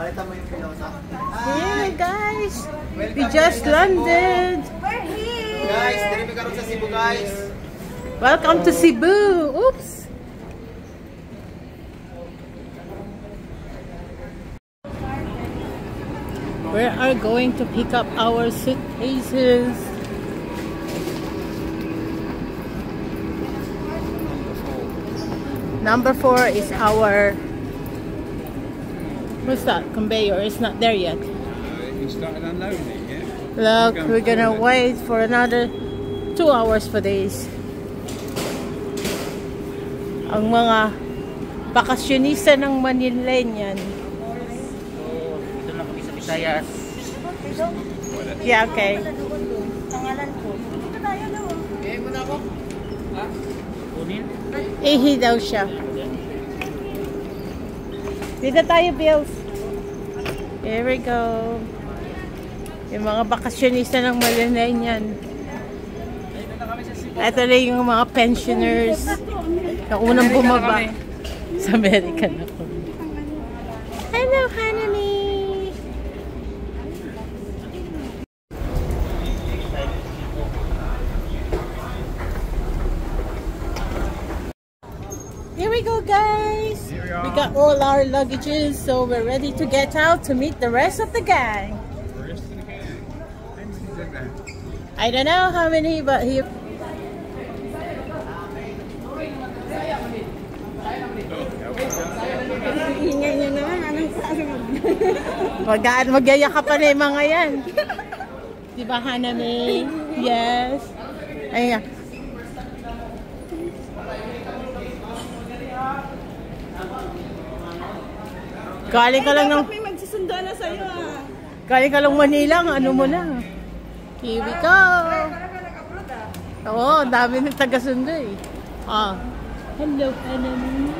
Hey guys, we just landed. We're here. Guys, dito kami karon sa Cebu, guys. Welcome to Cebu. Oops. We are going to pick up our suitcases. Number 4 is our, what's that? Conveyor. It's not there yet. You started unloading it, yeah? Look, we're gonna wait for another 2 hours for this. Ang mga bakasyonista ng Manileñan. Dito na kami sa Visayas. Yeah, okay. Pangalan ko. Dito tayo daw. Eh, muna ako. Ha? Kunin? Ihi daw siya. Dito tayo, Bills. Here we go. Yung mga bakasyonista ng Manileñan. Ito na yung mga pensioners. Na unang bumaba. Sa America na ako. Hello, Hanami! Here we go, guys! We got all our luggages, so we're ready to get out to meet the rest of the gang. I don't know how many, but here... Ingay niya naman. Anong sabi mo? Magyayaka pa na yung mga yan. Diba, Hanami? Yes. Ayan. Galing ka lang ng... May magsusundo na sa'yo ah. Galing ka lang Manila, ano mo na. Here we go. Oo, dami ng taga-sundo eh. Ah. Hello, Hanami.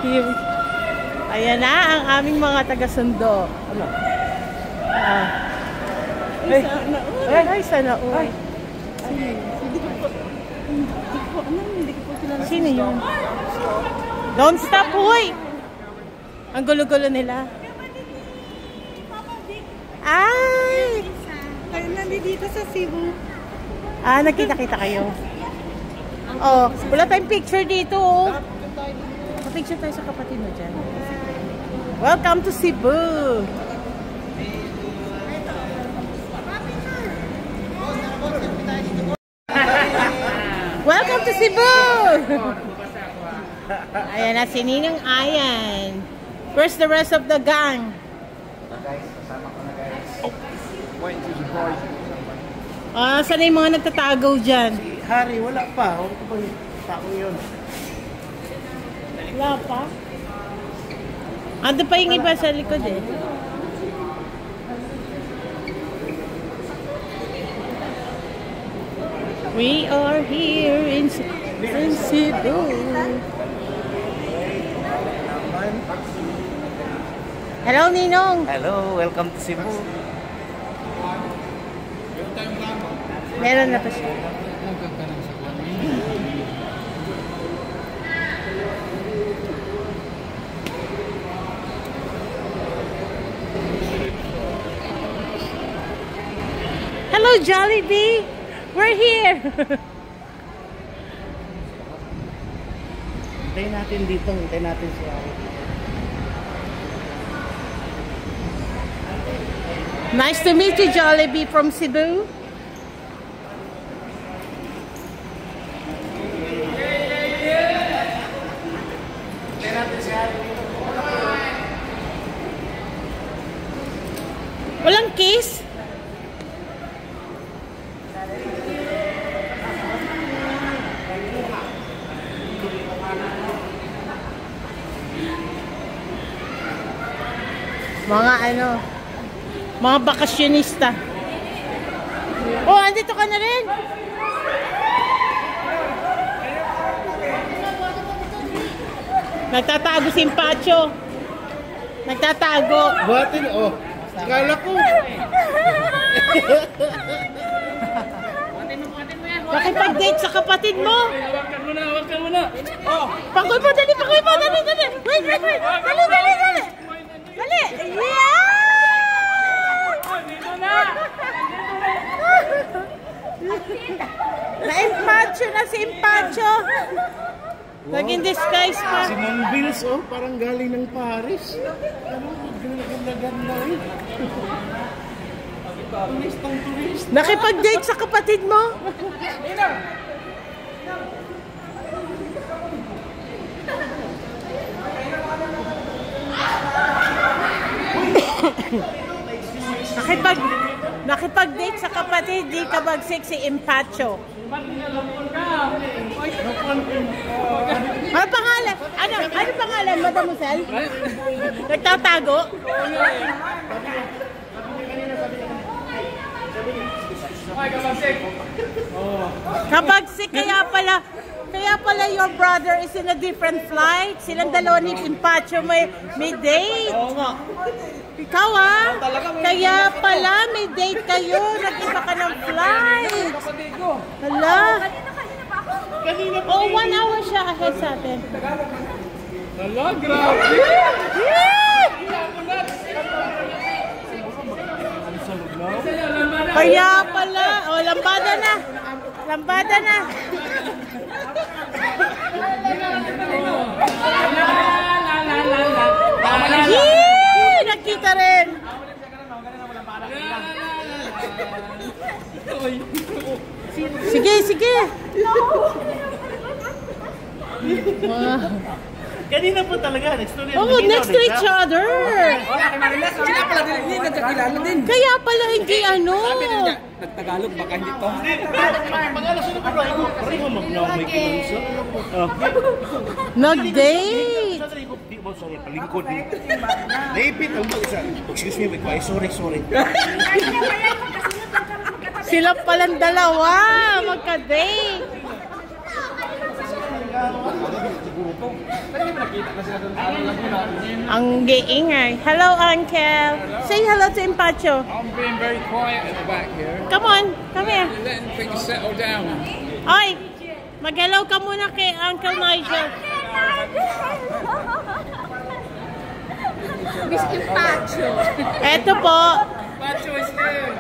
Here. Ayan na ang aming mga taga-sundo. Ano? Ay, sana all. Hindi ko po kilala. Sino yun? Don't stop, hoy! Ang gulo-gulo nila. Ay! Tayo nandito sa Cebu. Ah, nakita-kita kayo. Oh, wala tayong picture dito, oh. Picture tayo sa kapatid mo dyan. Welcome to Cebu! Welcome to Cebu! Ayan na, si Ninong Ayan. Where's the rest of the gang? Guys, kasama ko na, guys. Waiting to surprise you. Ah, saan yung mga nagtatagaw dyan? Si Harry, wala pa. Huwag ko ba yung tao yun? Wala pa? Ando pa yung iba sa likod eh. We are here in Cebu. Hello, Ninong. Hello, welcome to Cebu. Meron na pa siya. Hello, Jollibee. We're here. Hintayin natin dito. Hintayin natin si Harry. Nice to meet you, Jollibee from Cebu. Walang kiss? Mga ano, mga bakasyonista. Oh, andito ka na rin. Nagtatago si Pacho. Nagtatago. Batin, oh. Kala ko. Nakipag-date sa kapatid mo. Huwag ka muna. Pakoy mo, dali, pakoy mo, dali. Wait. Dali. Dali. Na-impacho na si Impacho. Naging disguise pa. Si Monbills, oh, parang galing ng Paris. Ano, ganda-ganda eh. Turistang turist. Nakipag-date sa kapatid mo? Nakipag-date sa kapatid, di ka bagsik si Impacho. Ano pangalan? Ano pangalan, Madam Musel? Nagtatago? Kabagsik, kaya pala your brother is in a different flight. Silang dalawa ni Impacho may date. Oo nga. Ikaw kaya pala may date kayo. Nag-iba ka ng flight. Hala. Kanina pa. Oh, 1 hour siya ahead sa atin. Hala, grabe! Kaya pala. Oh, lambada na. Lambada na. Yee! Nakita rin. Sige, sige. Kanina po talaga. Next to Oh, next to each other. Kaya pala hindi ano. Nagtagalog, baka hindi to. Pag-alas na po tayo. Pareho mag-naumay kinunsa. Nag-date. Sorry, palingkod. Naipit ang mag-isa. Excuse me, wait, sorry. Sila palang dalawa. Magka-date. Ang giingay. Hello, Uncle. Say hello to Impacho. I'm being very quiet at the back here. Come on, come here. Letting things settle down. Oy, mag-hello ka muna kay Uncle Nigel. Miss Impacho. Eto po. Pacho is here.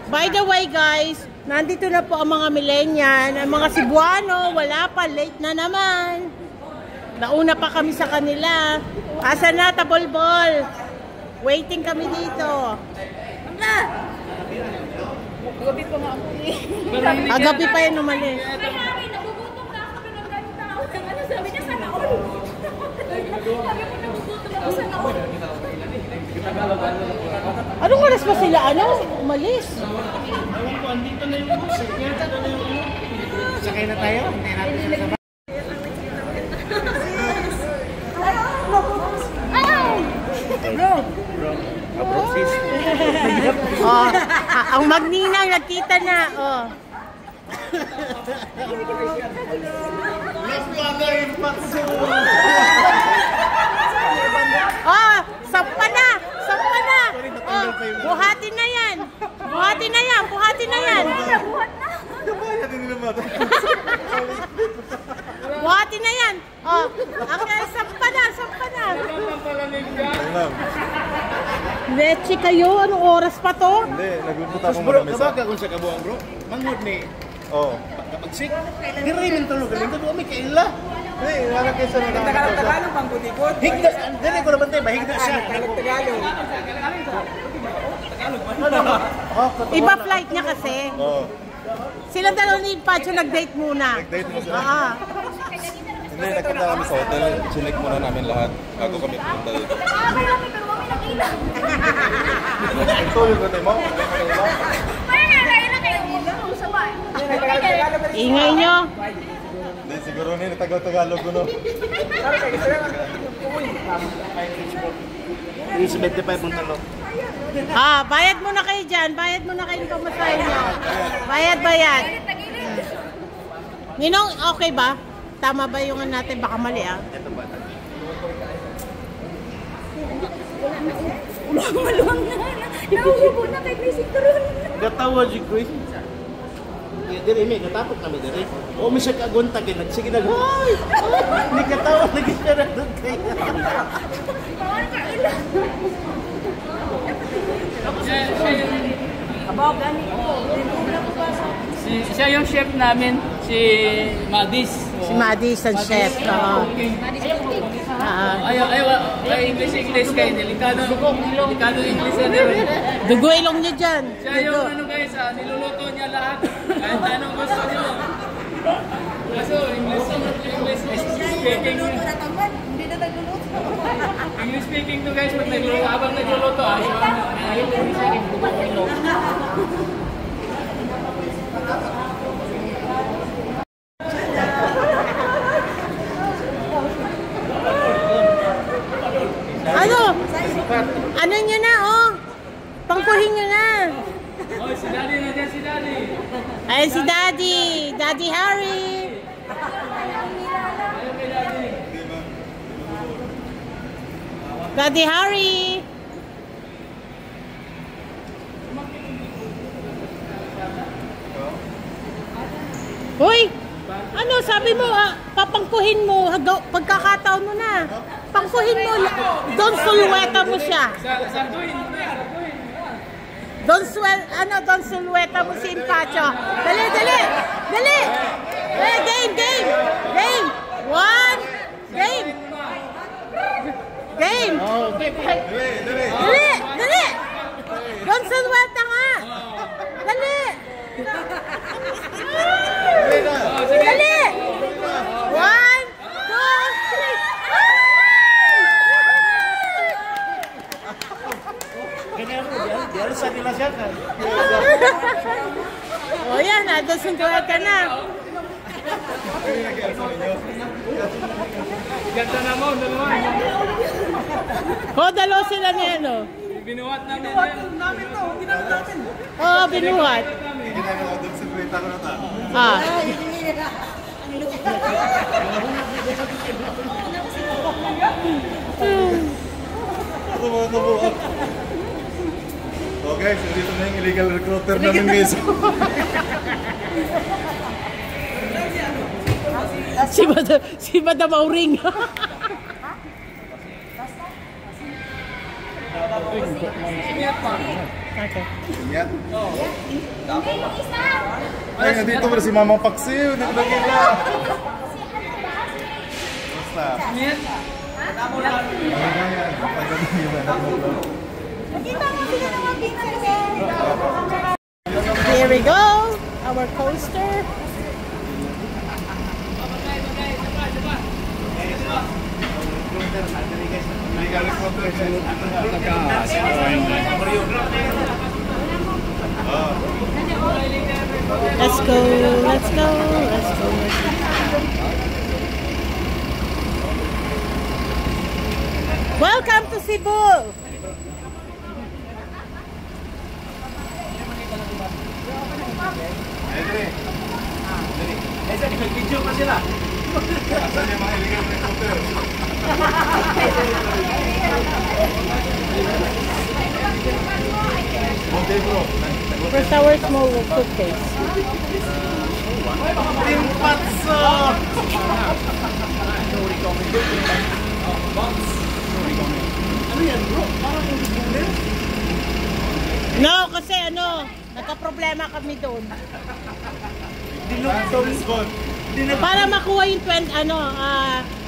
By the way, guys, nandito na po ang mga millennial, ang mga Cebuano, wala pa, late na naman. Nauna pa kami sa kanila. Asa na, tabolbol? Waiting kami dito. Gabi pa nga ako eh. Agabi pa yan umalis. Kaya nagugutom na ako ng ganun tao. Ano sabi niya, sana all. Sabi ko, nagugutom ako, sana all. Anong oras ba sila? Umalis? Ewan ko, andito na yung bus. Sakay na tayo. Hindi natin sasabay. Oh, ang magninang nagkita na. Oh. Oh, sampa na. Oh, buhatin na yan. Buhatin na yan. Buhatin na yan. Oh, sampa na. Leche kayo, anong oras pa to? Hindi, nagpupunta Tapos akong bro, misa. kabaga kung sa kabuang bro. Mangod ni. Oo. Kapagsik. Di rin yung tulog. Galing ka may kaila. Hindi, wala kayo sa mga Tagalog bang butikot? Higda. Dili ko naman tayo. Mahigda siya. Tagalog. Iba flight niya kasi. Oo. Sila dalawa ni Pacho nag-date muna. Nag-date mo sila. Ah. Hindi, nagpunta kami sa hotel. Chinek muna namin lahat bago kami pumunta dito. Ito yung ganda mo. Ingay nyo. Hindi, siguro nila Tagalog ko no. Yung 75 mong talok. Bayad muna kayo dyan. Bayad muna kayo ng pamasahe nyo. Bayad. Ninong, okay ba? Tama ba yung natin? Baka mali Maluwang na. Nauubo na kay Gracie Turon. Gatawa si Chris. Dili may katapot kami diri. O mi siya kagunta kay nagsige nag. Hoy! Ni katawa nag-isara doon kay. Siya yung chef namin, si Madis. Si Madis ang chef. Ayaw, English kayo. Delikado English na rin. Dugo ilong niyo dyan. Siya yung ano guys, niluluto niya lahat. Kahit anong gusto niyo. Kaso, English speaking. English speaking to guys, pag habang nagluluto. Ayaw ko sa akin, dugo ilong. Ano nyo na, oh? Pangkuhin nyo na. Oh, si Daddy na dyan, si Daddy. Ayan si Daddy. Daddy Harry. Daddy Harry. Hoy! Ano, sabi mo, papangkuhin mo, pagkakataon mo na. Pangkuhin mo, Don Sulueta mo siya. Don Sulueta mo si Impacho. Dali! Game! One! Game! Dali! Don Sulueta nga! Dali! Dali! 1, 2, 3. Diyan sa nila siya kan. O yan, nadosuntuhan ka na. Ganda naman, dalawa. O, dalawa sila niya, no? Binuhat namin. Oo, binuhat. Ah. Okay, so dito na yung illegal recruiter namin mismo. Si Madam Auring. Okay. Yan. Ay, nandito pala si Mamang Paksiw. Nakita. Basta. Here we go. Our coaster. Let's go. Welcome to Cebu. Nag-video pa sila. Asan yung mga illegal recruiter? First our small suitcase. Timpatso! Ano yan bro? Parang hindi. No, kasi nagka-problema kami doon. Para makuha yung 20,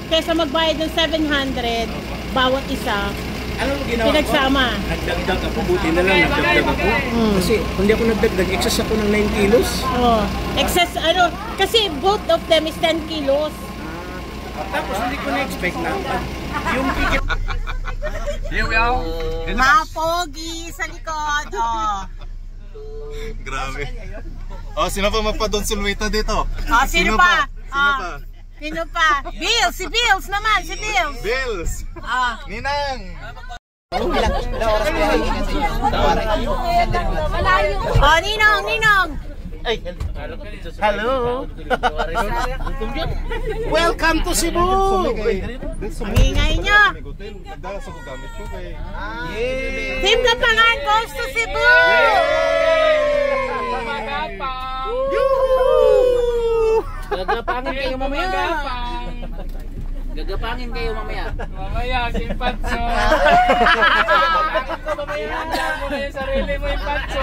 kesa magbayad ng 700 bawat isa. Ano mo ginawa pinagsama. Nagdagdag ako, buti na lang nagdagdag ako. Kasi hindi ako nagdagdag, excess ako ng 9 kilos. Oh, excess kasi both of them is 10 kilos. Tapos hindi ko na-expect na yung ticket. Here we are. Mapogi sa likod. Oh. Grabe. Oh, sino pa mapadon Sulueta dito? Oh, sino pa? Sino pa? Sino pa? Bills, si Bills naman, si Bills. Bills. Ah. Ninang. Oh, Ninong. Ay, hello. Welcome to Cebu. Ang ingay nyo. Nagdala sa gamit ko kay. Team Gapangan goes to Cebu. Gagapangin kayo mamaya. Gagapangin kayo mamaya. Mamaya, si Patso. Gagapangin ko mamaya. Handa mo na yung sarili mo, Patso.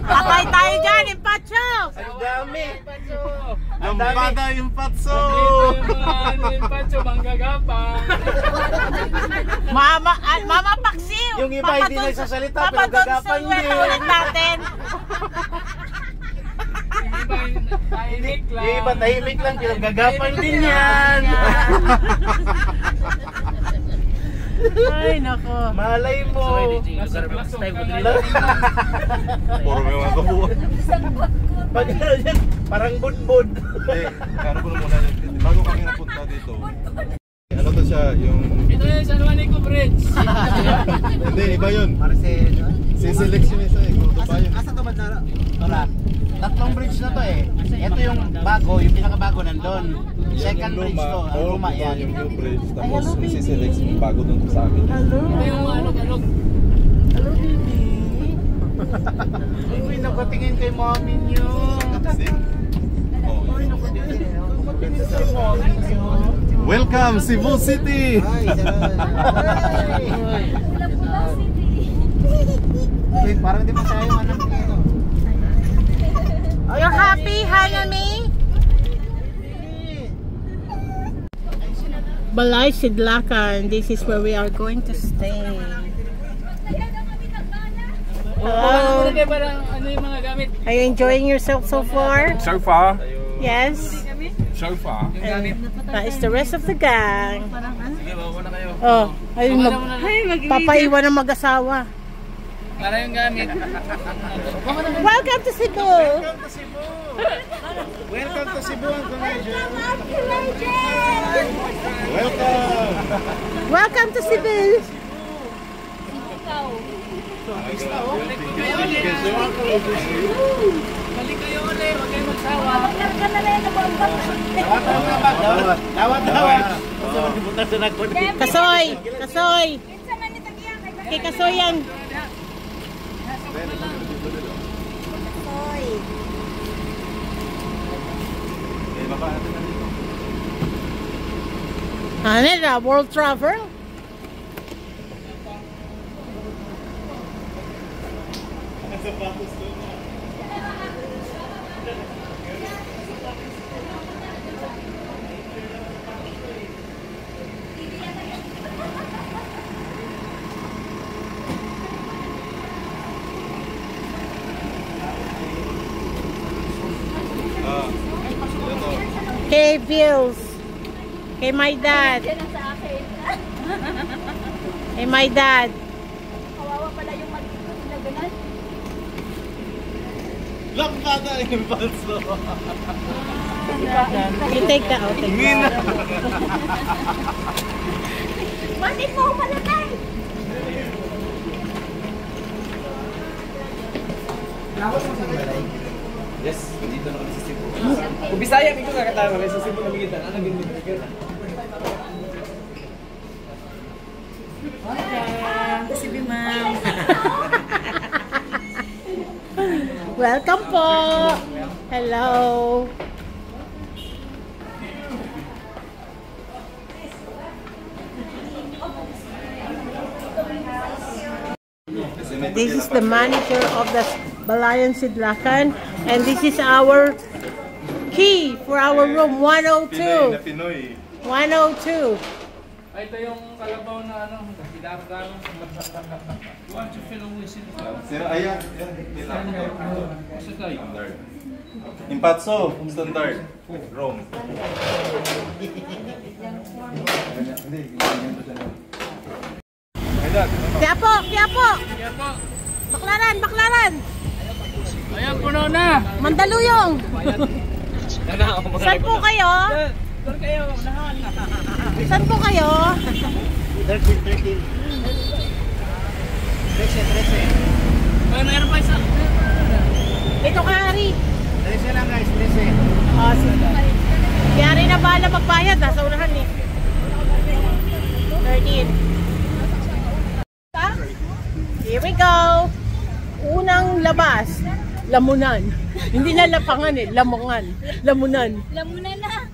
Patay tayo dyan, Impacho! Ang dami. Patso. Lambada yung patso. Dito yung mga Patso, manggagapang. Mama Paksiw! Yung iba hindi nagsasalita, pero gagapang din. Ulit natin. Yung iba, tahimik lang. Yung iba tahimik lang, pero gagapang din yan. Ay, nako. Malay mo. Puro may mga kabuhan. Pag ano yan, parang budbud. Ano ko na muna, bago kami napunta dito. Ano to siya, yung... Ito yung San Juanico Bridge. Hindi, iba yun. Si-selection isa eh, kung ito pa yun. Asa to ba na? Wala. Tatlong bridge na to eh. Ito yung bago, yung pinakabago nandun. Second bridge to, ang luma yan. Yung new bridge, tapos si-selection bago dun sa amin. Hello. Ito yung alog-alog. Hello, baby. Uy, nakatingin kay mommy niyo. See? Oh, Uy, nakatingin kay mommy niyo. welcome, Cebu City! Ay, Ay. Pula-pula city. Wait, parang di pa tayo ano. You're happy, Hanami? Balay Sidlakan. This is where we are going to stay. Hello. Ano parang ano yung mga gamit? Are you enjoying yourself so far? So far, Yes. so far. And that is the rest of the gang. Sige, bawa na kayo. Oh, ayun papaiwan ng mag-asawa. Para yung gamit. Welcome to Cebu. Welcome to Cebu. Welcome to Cebu, Uncle Nigel. Welcome! Welcome to Cebu. Balik kayo ulit, huwag kayong magsawa. Dawat. Butas na ako. Kasoy, Kasoy. Kay Kasoy yan. Ano na, world travel? Kay Bills. Kay my dad. Yan ang sa akin. Kay my dad. Kawawa pala yung mag-ikot na ganun. Lambada yung patso. You take that out. Take that. Bakit mo ako malatay? Yes, dito na kami sa Cebu. Kung Bisaya, ito kakatawa kami sa Cebu na bigitan. Ano bigitan? Welcome po. Hello. This is the manager of the Balayan Sidlakan, and this is our key for our room 102. Pinoy. 102. Ay, ito yung kalabaw na ano, daro-daro. Want to fill a whistle? Sira, ayan. Gusto tayo. Standard. Impatso, standard. Rome. Kaya po, kaya po. Kaya po, Baklaran, baklaran. ayan puno na. Mandaluyong. Saan po kayo? Doon kayo, unahan. Saan po kayo? 13. Ay, mayroon pa isa. Ito ka, Hari. 13 lang guys, 13. Oh, sige. Kaya Hari na bahala magbayad. Nasa unahan eh. 13. Here we go. Unang labas. Lamunan. Hindi na lapangan eh. Lamungan. Lamunan. Lamunan na.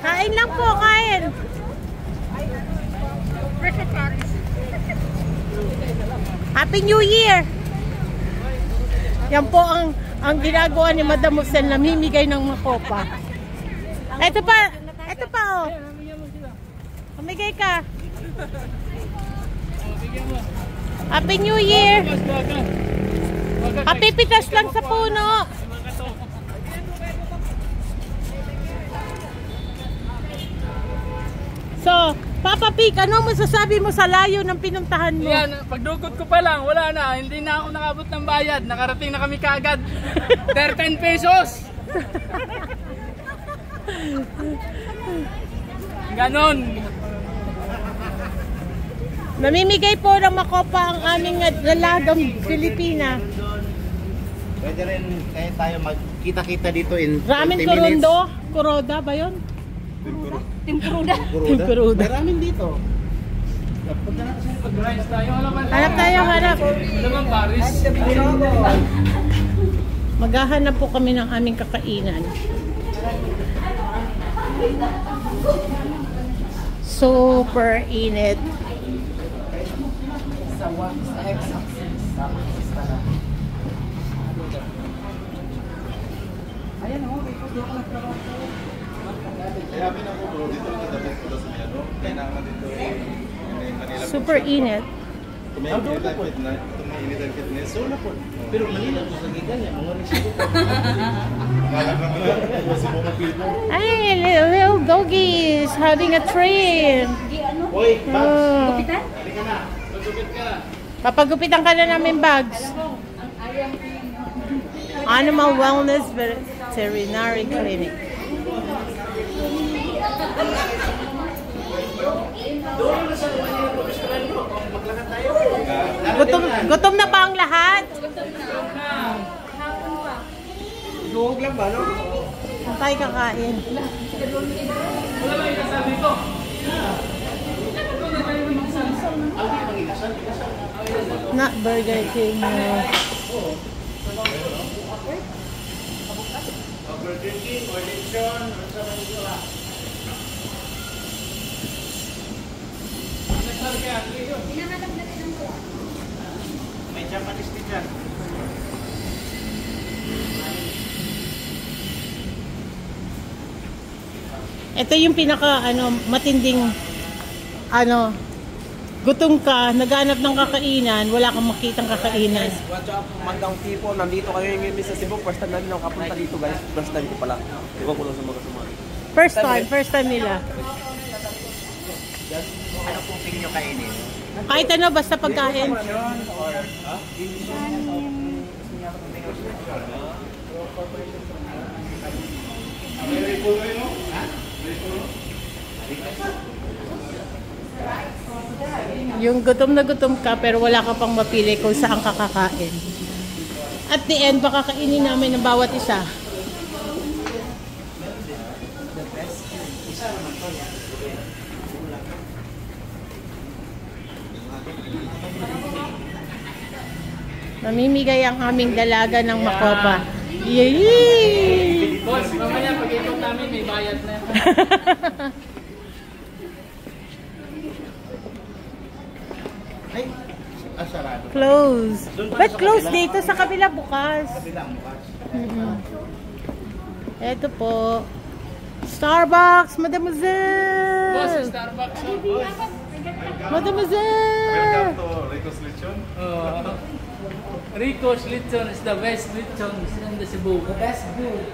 Kain lang po, kain. Happy New Year! Yan po ang ginagawa ni Madam Musel, namimigay ng makopa. Ito pa oh. Mamigay ka. Happy New Year! Kapipitas lang sa puno. So, Papa Pig, ano masasabi mo sa layo ng pinuntahan mo? Yan, pagdukot ko pa lang, wala na. Hindi na ako nakabot ng bayad. Nakarating na kami kaagad. 13 pesos! Ganon. Namimigay po ng makopa ang aming dalagang Pilipina. Pwede rin kaya tayo magkita-kita dito in 20 Ramen minutes. Kurondo? Kuroda ba yun? Timpuruda. Kuroda? May ramen dito. Punta na kasi pag-rice tayo. Hanap tayo, hanap. Naman Paris. Maghahanap po kami ng aming kakainan. Super init. Kaya pinako bro, dito lang kita dito sa Miano. Kaya naman dito Manila. Super init. Tumainit ang fitness. Tumainit ang fitness. So na po. Pero Manila po sa gigan niya, mga resibo po. Kala naman na kasi mo mapilpo. Ay, little doggy is having a train. Hoy, Oh. Kapitan? halika na. Papagupitan ka na namin bags. Animal Wellness Veterinary Clinic. Gutom na ba ang lahat? Duhog lang ba, no? Saan tayo kakain? Not Burger King. Burger King or Lechon or sa Manila. May Japanese din dyan. Ito yung pinaka matinding gutom ka, naghanap ng kakainan, wala kang makitang kakainan. Watch out, Mandang Tipo. Nandito kayo ngayon sa Cebu. First time namin nakapunta dito, guys. First time ko pala. Iwan ko lang sa mga sumari. First time nila. Ano pong tingin nyo kainin? Kahit ano, basta pagkain. Yung gutom na gutom ka pero wala ka pang mapili kung saan ka kakain. At the end, baka kainin namin ng bawat isa. Mamimigay ang aming dalaga ng makopa. Yay! Boss, mamaya pag-ikot namin may bayad na. Ay, sarado. Close. But close dito sa kabila bukas. Kabilang bukas. Ito po. Starbucks, Mademoiselle! Boss, Starbucks. Mademoiselle! Welcome to Rico's Lechon. Rico's Lechon is the best lechon in the Cebu. The best food.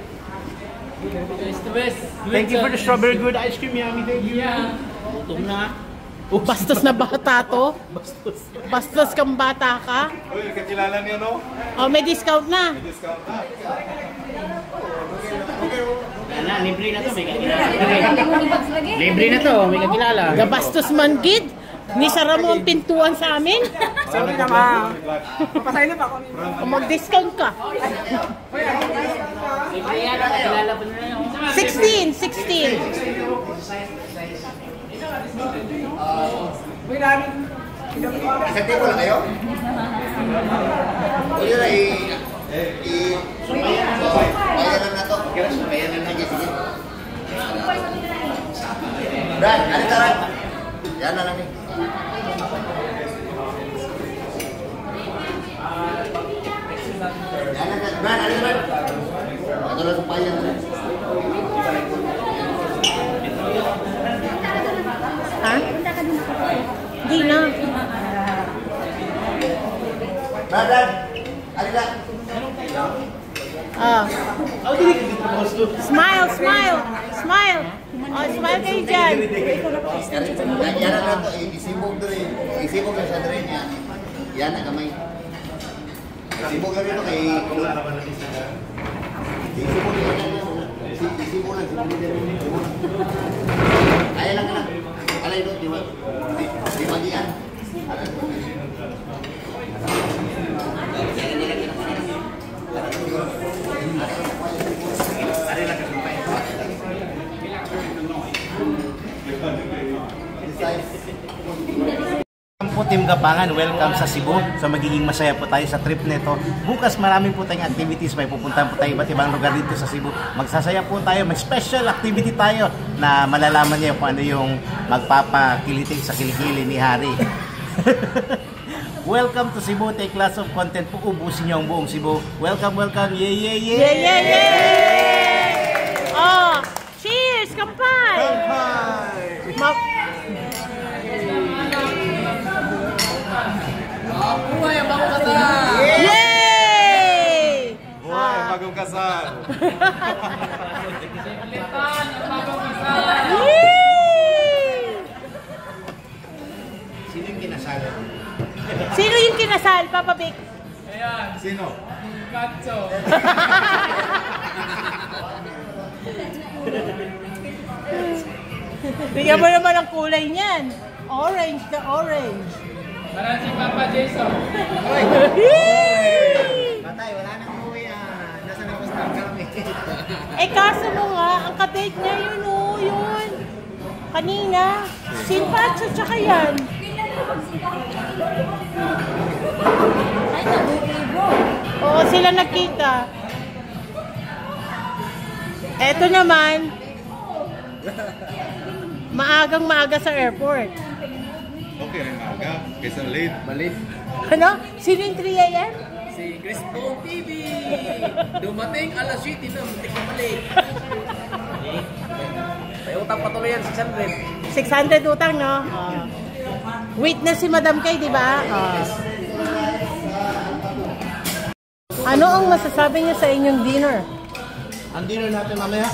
It's the best. Thank you for the lechon. strawberry good ice cream, Yummy. Thank you. Yeah. Tum na. Bastos na bata to. Bastos kang bata ka. Uy, kakilala niyo, no? Oh, may discount na. May discount na. Yan na, libre na to. May kakilala. Libre na to. May kakilala. Gabastos man gid. Nisara mo ang pintuan sa amin. Sorry na, ma. Papasay na pa ako. O mag-discount ka. 16. Uy, namin. Isang tipo lang kayo? Uy, Sumayan na to. Sumayan na to. Sige. Brad, ano taran? Yan na lang eh. Yan na, Brad, ano taran? Ito lang sa payan. Ha? Hindi na. Brad, ano na? Ah. Smile, smile. Smile. Oh, smile kayo dyan. Yan na lang ito, isibog na rin. Isibog na siya na rin yan. Yan na kamay. Isibog na rin ito kay... Isibog na rin. Isibog lang, isibog na rin. Kaya lang ka lang. Alay doon, di magian. Po Team Gapangan, welcome sa Cebu. So magiging masaya po tayo sa trip nito. Bukas marami po tayong activities, may pupuntahan po tayo iba't ibang lugar dito sa Cebu. Magsasaya po tayo, may special activity tayo na malalaman niyo kung ano yung magpapakilitig sa kilikili ni Hari. Welcome to Cebu, take lots of content po, ubusin niyo ang buong Cebu. Welcome, welcome, yay, yay, yay! Yeah, yeah, yeah! Oh, cheers! Kampay! Buhay ang bagong kasal! Yay! Buhay, bagong kasal! Litan ang bagong kasal! Sino yung kinasal? Sino yung kinasal, Papa Vic? Ayan, Sino? Katso. Bigyan mo naman ang kulay niyan. Orange na orange. Parang si Papa Jason. Patay, wala nang uwi nasa nagpastan kami. Eh kaso mo nga, ang kadate niya yun o, yun. Kanina, Sinpacho tsaka yan. Ay, nag-okay bro. Oo, sila nagkita. Eto naman, maagang maaga sa airport. Okay rin maaga. Kaysa late. Malit. Ano? Sino yung 3 a.m.? Si Crispon TV. Dumating alas 7 na, muntik na balik. May utang patuloy yan, 600. 600 utang, no? Witness si Madam Kay, di ba? Ano ang masasabi niyo sa inyong dinner? Ang dinner natin mamaya,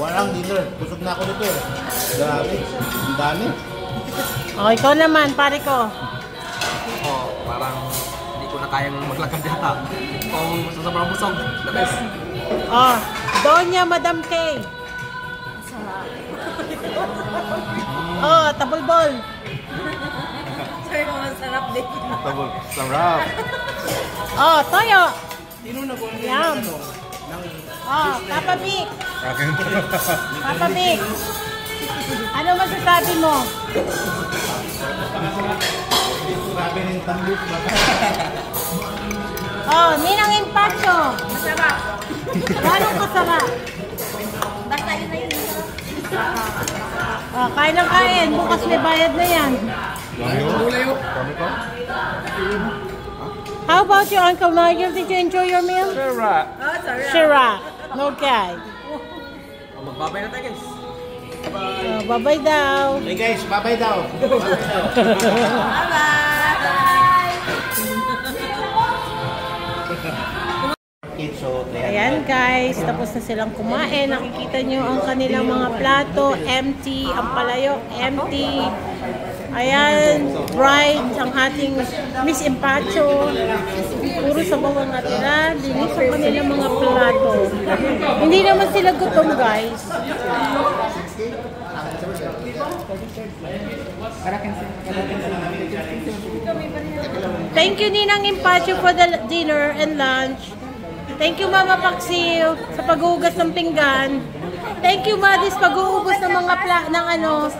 walang dinner. Busog na ako nito eh. Grabe, ang dami. O, ikaw naman, pare ko. Oh, parang hindi ko na kayang maglakad yata. Kung sa sobrang busog, the best. Oh, Doña Madam Kay. Oh, tabulbol. Sorry kung masarap din. Tabol. Sarap. Oh, toyo. Yum. Oh, Papa Vic. Akin. Papa Vic. Ano masasabi mo? Grabe rin tambok. Oh, Ninang Impacho. Masarap. Gano'ng kasarap? Basta yun na yun. Oh, kain ng kain. Bukas may bayad na yan. Ulayo. How about you, Uncle Nigel? Did you enjoy your meal? Oh, sorry. Sure. Okay. Oh, magbabay na tayo guys. Oh, bye-bye daw. Hey guys, bye-bye daw. So, Ayan guys, tapos na silang kumain. Nakikita nyo ang kanilang mga plato, empty. Ang palayo, empty. Ayan, bright ang ating Miss Empacho. Puro sabaw ang natira. Dinis ang kanilang mga plato. Hindi naman sila gutom guys. Thank you Ninang Empacho for the dinner and lunch. Thank you Mama Paksiw sa paghugas ng pinggan. Thank you Madis pag-uubos ng mga ng ano.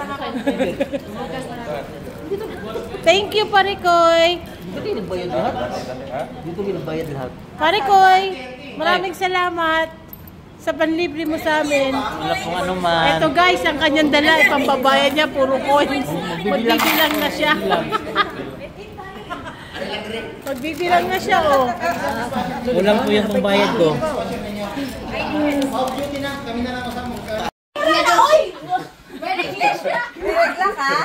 Thank you Parikoy. Dito nagbayad lahat? Dito nagbayad lahat. Parikoy, maraming salamat. sa panlibre mo sa amin. Wala pong ano man. Ito guys, ang kanyang dala, ipambabayan niya, puro coins. Magbibilang na siya. Magbibilang na siya, oh. Kulang po yung pambayad ko.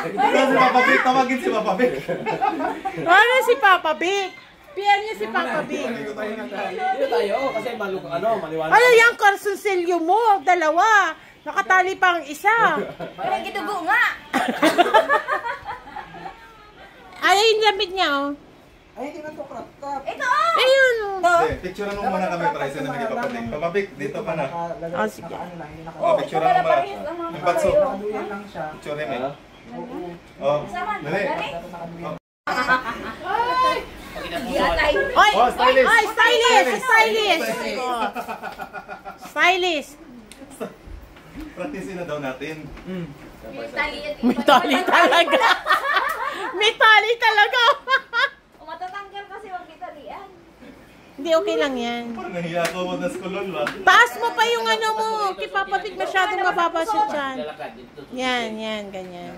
Si Papa Vic, tawagin si Papa Vic. Ano si Papa Vic? Piyan niya si Papa Vic. Dito tayo, kasi maliwanag. Ano yung karsunsilyo mo? Dalawa. Nakatali pa ang isa. Parang gitugo nga. Ay, yung lamit niya, oh. Ay, hindi na to crop top. Ito oh! Ayun, oh. Hindi, picturean mo muna kami para isa na bigay Papa Vic. Papa Vic, dito ka na. Oh, sige. Oh, picturean mo muna. Yung batso. Nakaduyan lang siya. Picture mo. Oh, dali. Oy! Oh, stylist! Oy, stylist! Stylist! Oh. Stylist! Practicein na daw natin. May tali talaga. May tali talaga. Matatanggal kasi wag italian. Hindi, okay lang yan. Parang nahiya ako mo na skulol ba? Taas mo pa yung ano mo. Kipapapit masyadong mababa siya dyan. Yan, yan, ganyan.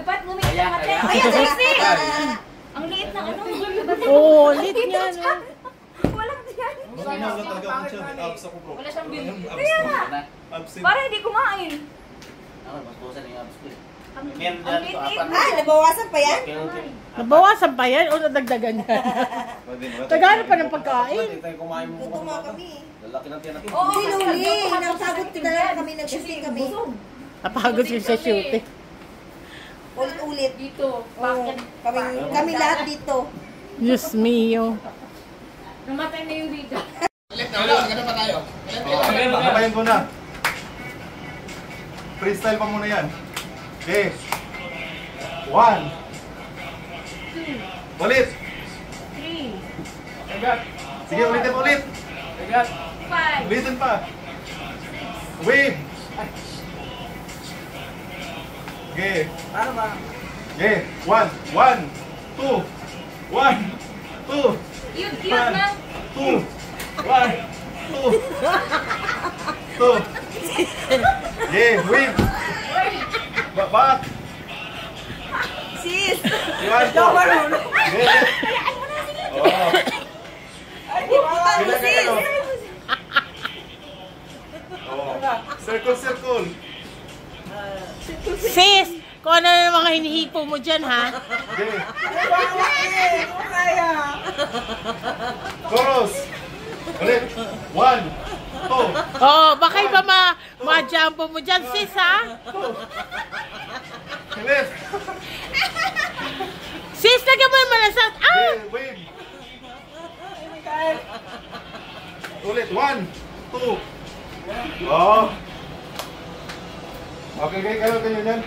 Ba't gumiit ang mate? Ayan, sexy! Ang liit na ano. Oo, lit niya, no? Walang diyan. Wala talaga ako siya. May abs ako bro. Wala siyang bill. Abs Kaya ko. nga. Abs ko. Para hindi kumain. Ang liit. Ah, nabawasan pa yan? Nabawasan pa yan o nadagdagan yan? Tagano pa ng pagkain. Hindi tayo kumain mo. Gutom nga kami. Lalaki ng tiyan natin. Oo, Hindi, kasi Luli. ang Napagod ko talaga kami. Nag-shooting kami. Napagod siya sa shooting. Ulit-ulit. Dito. Oo, kami lahat dito. Diyos mio. Namatay na yung video. Napayin ko na. Freestyle pa muna yan. Okay. 1. Ulit. 3. Sige, ulitin mo ulit. 5. Ulitin pa. Wave. Okay. Ano ba? Okay. 1, 1, 2, 1, 2, Cute na. 2, 1, 2, 2. Okay, wave. Back. Sis! Iwan ko. Okay. Oh. Bilang kayo. Oh. Circle, circle. Sis, kung ano na mga hinihipo mo dyan, ha? Okay. Chorus. Ulit. 1, 2. Oh, baka iba ma-jumbo mo dyan, sis, ha? Ulit. Sis, lagyan mo naman ang sound. Ah! Okay, wave. Ulit. 1, 2. Oh. Okay, kayo yan.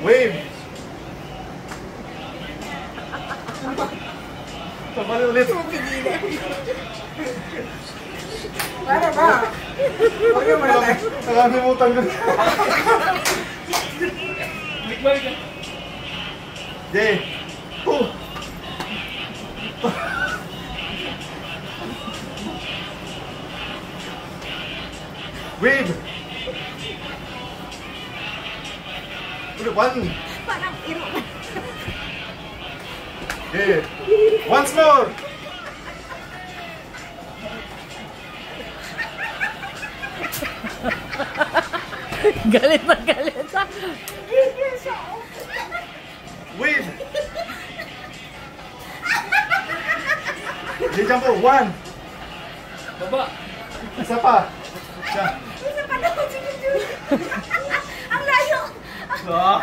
Wave. Sabali ulit. Ano ba? Huwag yung malaki. Nakalimutan ko. Jay. 2. Wave. Ulit, 1. Parang iro. Okay. Once more. Galit na galit, ha? Wave. Jay, jump po. 1. Baba. Isa pa. Isa. Isa pa daw si Juju. Ang layo. Ah.